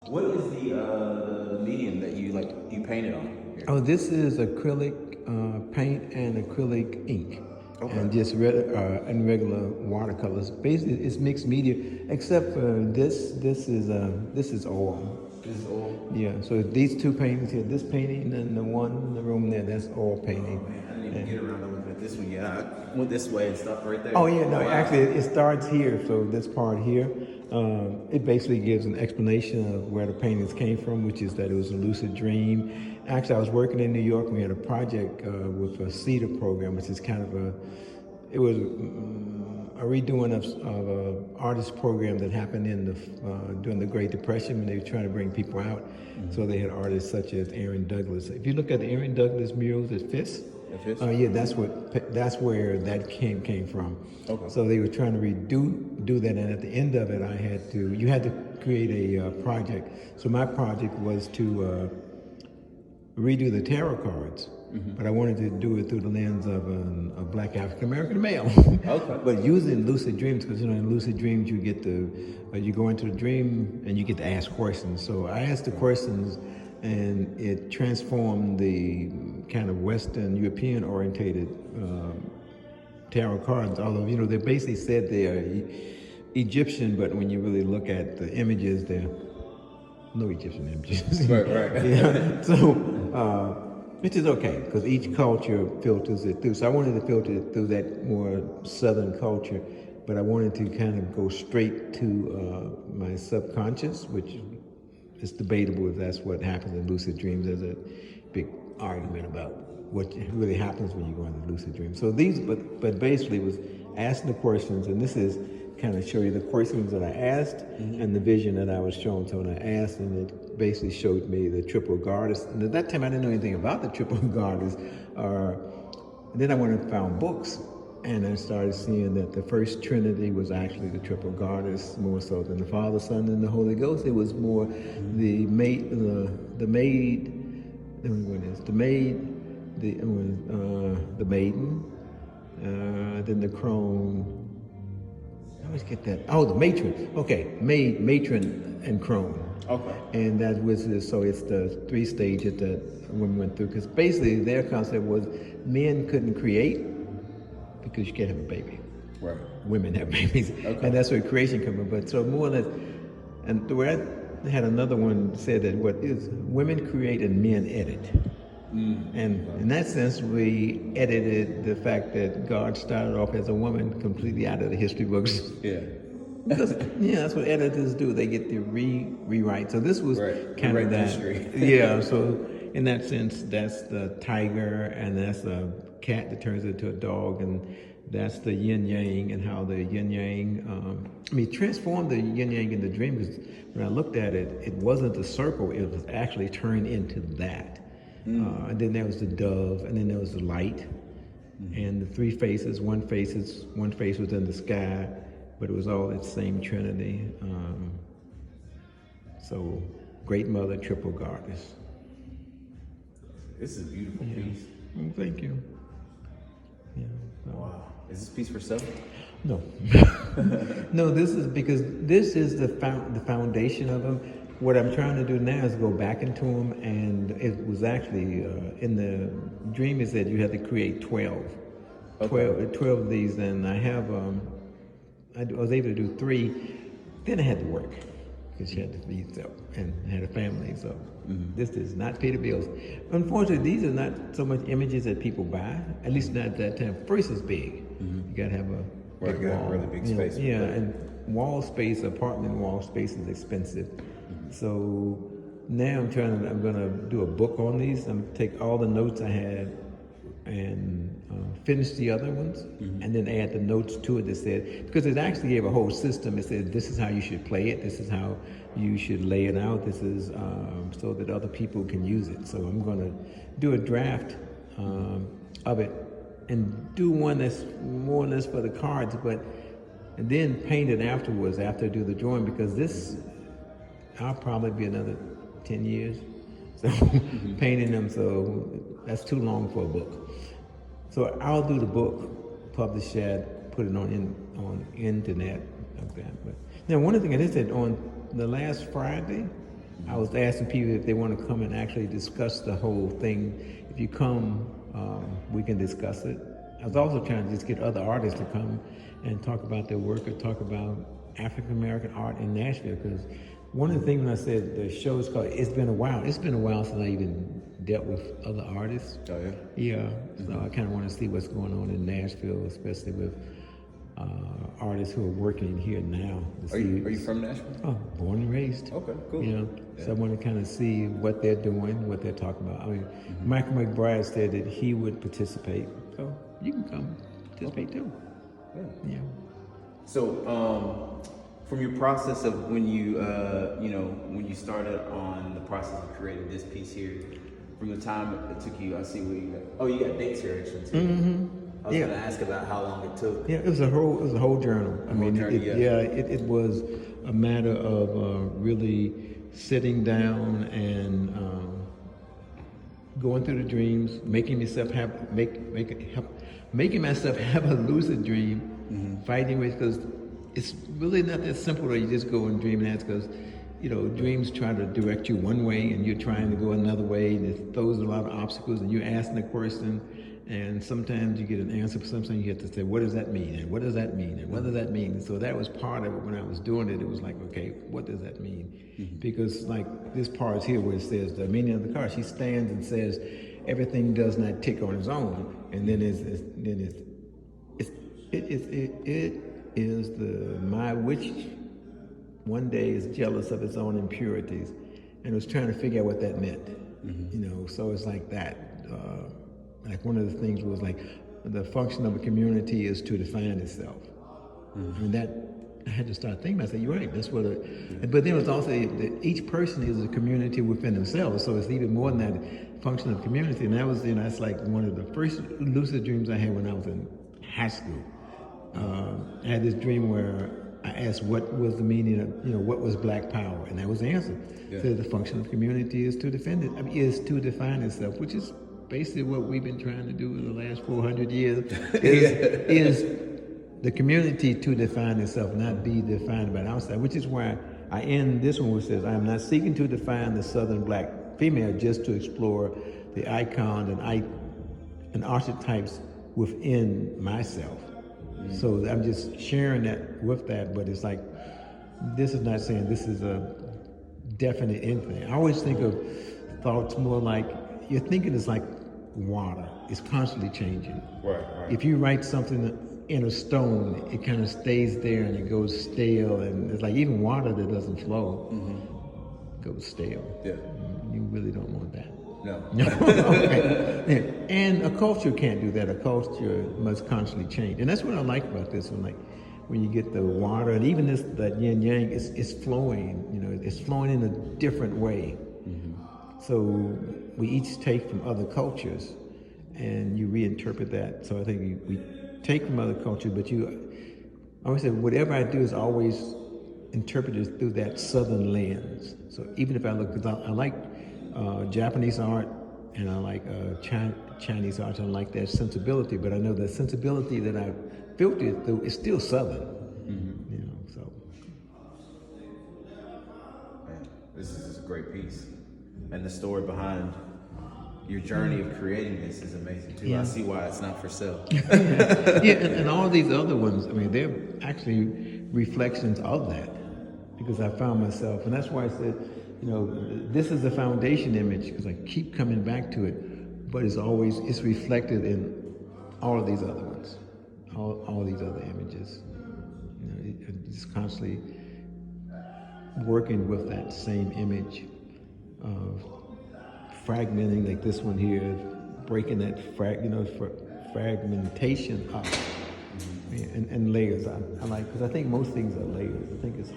What is the medium that you painted on here? Oh, this is acrylic paint and acrylic ink, Okay. and just and regular watercolors. Basically, it's mixed media, except for this. This is oil. This is oil. Yeah. So these two paintings here, this painting and the one in the room there, that's oil Oh painting. man, I didn't even And, get around to looking at this one yet. I went this way and stuff right there. oh yeah, no, Oh actually wow. it starts here. So this part here, it basically gives an explanation of where the paintings came from, which is that it was a lucid dream. Actually, I was working in New York. And we had a project with a CEDAR program, which is kind of it was a redoing of a artist program that happened in during the Great Depression when they were trying to bring people out. So they had artists such as Aaron Douglas. If you look at the Aaron Douglas murals at Fisk, yeah, that's where that came from. Okay. So they were trying to do that, and at the end of it, you had to create a project. So my project was to redo the tarot cards, but I wanted to do it through the lens of a black African American male. Okay. But using lucid dreams, because in lucid dreams you get you go into the dream and you get to ask questions. So I asked the questions, and it transformed the kind of Western European orientated tarot cards. Although they basically said they are Egyptian, but when you really look at the images, they're no Egyptian images. Right, right. Yeah. So, which is okay because each culture filters it through. So I wanted to filter it through that more Southern culture, but I wanted to kind of go straight to my subconscious, which is debatable if that's what happens in lucid dreams. There's a big argument about what really happens when you go into lucid dreams. So but basically it was asking the questions, and this is kind of show you the questions that I asked and the vision that I was shown. So when I asked, and it basically showed me the triple goddess. And at that time, I didn't know anything about the triple goddess. Then I went and found books, and I started seeing that the first Trinity was actually the triple goddess, more so than the Father, Son, and the Holy Ghost. It was more the maid, the maid, what is the maid, the maiden, then the crone. I always get that. Oh, the matron. Okay, matron, and crone. Okay. And that was so it's the three stages that women went through. Because basically their concept was men couldn't create because you can't have a baby. Right. Women have babies, Okay. and that's where creation comes from. But so more or less, and the way I had another one said that what is women create and men edit. And in that sense, we edited the fact that God started off as a woman completely out of the history books. Yeah. Because that's what editors do. They get to rewrite. So this was Right. kind Rewrite of that. history. Yeah. So in that sense, that's the tiger, and that's a cat that turns into a dog, and that's the yin yang, and how the yin yang. Transformed the yin yang in the dream. Because when I looked at it, it wasn't a circle. It was actually turned into that. And then there was the dove, and then there was the light, and the three faces. One face was in the sky, but it was all that same Trinity. So, Great Mother, Triple Goddess. This is a beautiful piece. Thank you. Yeah. Wow. Is this piece for sale? No, no. This is because this is the foundation of them. What I'm trying to do now is go back into them, and it was actually in the dream is that you had to create 12. Okay. 12 of these, and I have I was able to do 3. Then I had to work because she had to feed so and had a family. So this does not pay the bills. Unfortunately, these are not so much images that people buy. At least not at that time. First, it's big. You got to have a Right, big wall. really big space. Yeah, and wall space, apartment wall space is expensive. So now I'm gonna do a book on these. I'm gonna take all the notes I had and finish the other ones, and then add the notes to it that said, because it actually gave a whole system. It said, this is how you should play it. This is how you should lay it out. This is so that other people can use it. So I'm gonna do a draft of it and do one that's more or less for the cards, and then paint it afterwards after I do the drawing, because this I'll probably be another 10 years. So painting them, so that's too long for a book. So I'll do the book, publish that, put it on internet like that. But now one of the things I said on the last Friday, I was asking people if they want to come and actually discuss the whole thing. If you come, we can discuss it. I was also trying to just get other artists to come and talk about their work or talk about African American art in Nashville. Because one of the things when I said the show is called It's Been a While, it's been a while since I even dealt with other artists. Oh, yeah? Yeah, so I kind of want to see what's going on in Nashville, especially with artists who are working here now. Are you from Nashville? Oh, born and raised. Okay, cool. Yeah. So I want to kind of see what they're doing, what they're talking about. I mean, Michael McBride said that he would participate, so you can come participate too. Yeah. So, from your process of when you, when you started on the process of creating this piece here, from the time it took you, I see where you got. Oh, you got dates here actually too. I was gonna ask about how long it took. Yeah, it was a whole journal. It was a matter of really sitting down and going through the dreams, making myself have a lucid dream, fighting with, because it's really not that simple that you just go and dream and ask, because dreams try to direct you one way and you're trying to go another way, and it throws a lot of obstacles, and you're asking the question, and sometimes you get an answer, but sometimes you have to say, what does that mean? And what does that mean? And what does that mean? So that was part of it. When I was doing it, it was like, okay, what does that mean? Because like this part here where it says the meaning of the car, she stands and says, everything does not tick on its own. And then it is the my which one day is jealous of its own impurities, and was trying to figure out what that meant. So it's like that. Like one of the things was like the function of a community is to define itself. I mean, that I had to start thinking. I said, you're right. That's what. But then it was also that each person is a community within themselves. So it's even more than that function of community. And that was, that's like one of the first lucid dreams I had when I was in high school. I had this dream where I asked what was the meaning of, what was Black Power, and that was the answer. So the function of community is to defend it. is to define itself, which is basically what we've been trying to do in the last 400 years. Is the community to define itself, not be defined by the outside. Which is why I end this one which says, I am not seeking to define the Southern Black female, just to explore the icons and archetypes within myself. So I'm just sharing that with that, but it's like, this is not saying this is a definite anything. I always think of thoughts more like, your thinking is like water. It's constantly changing. Right. If you write something in a stone, it kind of stays there and it goes stale, and it's like even water that doesn't flow goes stale. Yeah. You really don't want that. No. Okay. And a culture can't do that. A culture must constantly change, and that's what I like about this one. Like when you get the water, and even that yin yang, it's flowing. It's flowing in a different way. So we each take from other cultures, and you reinterpret that. So I think we take from other cultures, but I always say whatever I do is always interpreted through that Southern lens. So even if I look, because I like Japanese art, and I like Chinese art. I like that sensibility, but I know the sensibility that I filtered through is still Southern. So. Man, this is a great piece, and the story behind your journey of creating this is amazing too. I see why it's not for sale. And all these other ones, I mean, they're actually reflections of that, because I found myself, and that's why I said, this is the foundation image, because I keep coming back to it, but it's reflected in all of these other ones, all these other images. Just constantly working with that same image of fragmenting, like this one here, breaking that fragmentation up, and layers. I like, because I think most things are layers. I think it's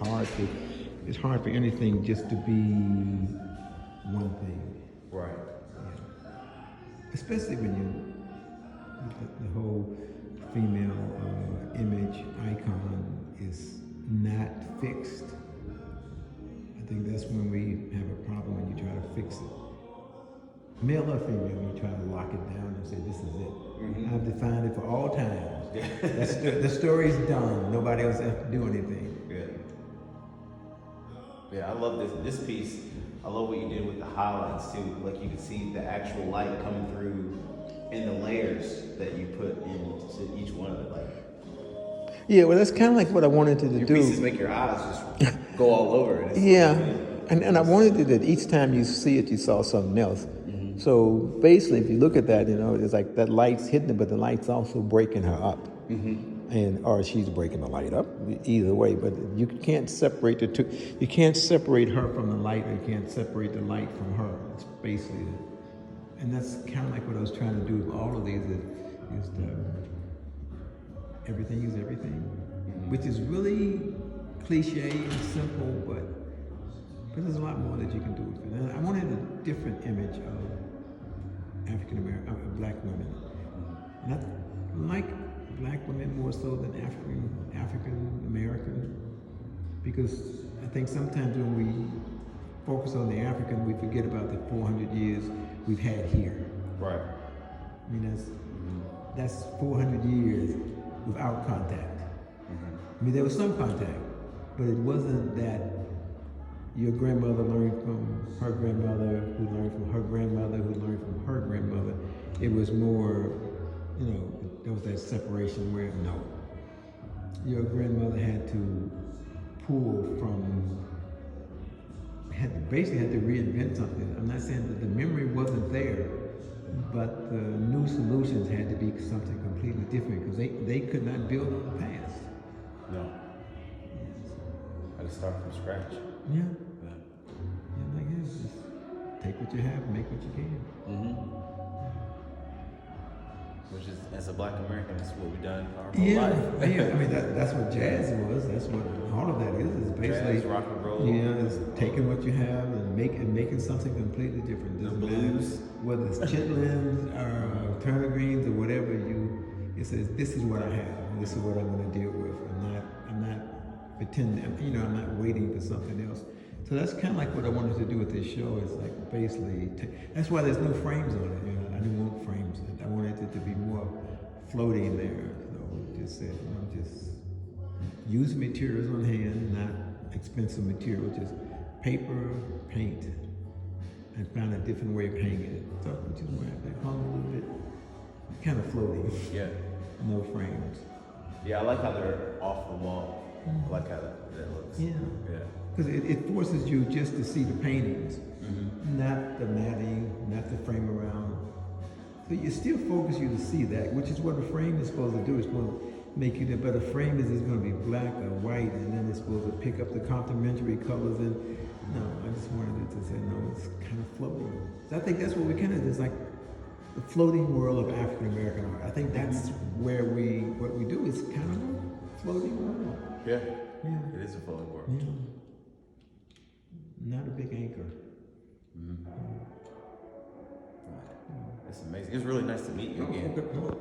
hard for anything just to be one thing. Right. Yeah. Especially when the whole female image icon is not fixed. I think that's when we have a problem, when you try to fix it. Male or female, you try to lock it down and say, this is it. I've defined it for all times. The story's done. Nobody else has to do anything. Yeah, I love this piece. I love what you did with the highlights too. Like you can see the actual light coming through in the layers that you put into each one of it. Like Yeah, well, that's kind of like what I wanted to your do. pieces make your eyes just go all over it. Yeah, and I wanted it that each time you see it, you saw something else. So basically, if you look at that, it's like that light's hitting it, but the light's also breaking her up, or she's breaking the light up. Either way, but you can't separate the two. You can't separate her from the light, or you can't separate the light from her. It's basically, and that's kind of like what I was trying to do with all of these. Is the everything is everything, which is really cliche and simple, but there's a lot more that you can do with it. And I wanted a different image of African American, black women. And I like black women more so than African American, because I think sometimes when we focus on the African, we forget about the 400 years we've had here. Right. I mean, that's 400 years without contact. I mean, there was some contact, but it wasn't that your grandmother learned from her grandmother, who learned from her grandmother, who learned from her grandmother. It was more, there was that separation where, no, your grandmother had to pull from, basically had to reinvent something. I'm not saying that the memory wasn't there, but the new solutions had to be something completely different, because they could not build on the past. No. Had to start from scratch. Yeah. Yeah, like this. Just take what you have and make what you can. Which is, as a black American, that's what we've done our whole Yeah, life. yeah. I mean, that's what jazz was. That's what all of that is. It's basically Jazz, rock and roll. Yeah, it's taking what you have and making something completely different. The Doesn't blues. matter whether it's chitlins or turnip greens or whatever it says, this is what I have. And this is what I'm going to deal with. I'm not pretending. I'm not waiting for something else. So that's kind of like what I wanted to do with this show. Is like basically, that's why there's no frames on it. I didn't want frames. I wanted it to be more floating there. So just said, just use materials on hand, not expensive material, just paper, paint, and found a different way of painting it. So we just went back home a little bit, kind of floating. Yeah. No frames. Yeah, I like how they're off the wall. I like how that looks. Yeah. Yeah. Because it forces you just to see the paintings, not the matting, not the frame around. So it still focus you to see that, which is what a frame is supposed to do. It's supposed to make you that, but a frame is going to be black or white, and then it's supposed to pick up the complementary colors. And no, I just wanted it to say, no, it's kind of floating. So I think that's what we kind of, it's like the floating world of African American art. I think that's where what we do is kind of a floating world. Yeah. Yeah. It is a floating world. Yeah. Not a big anchor. That's amazing. It was really nice to meet you again. Okay.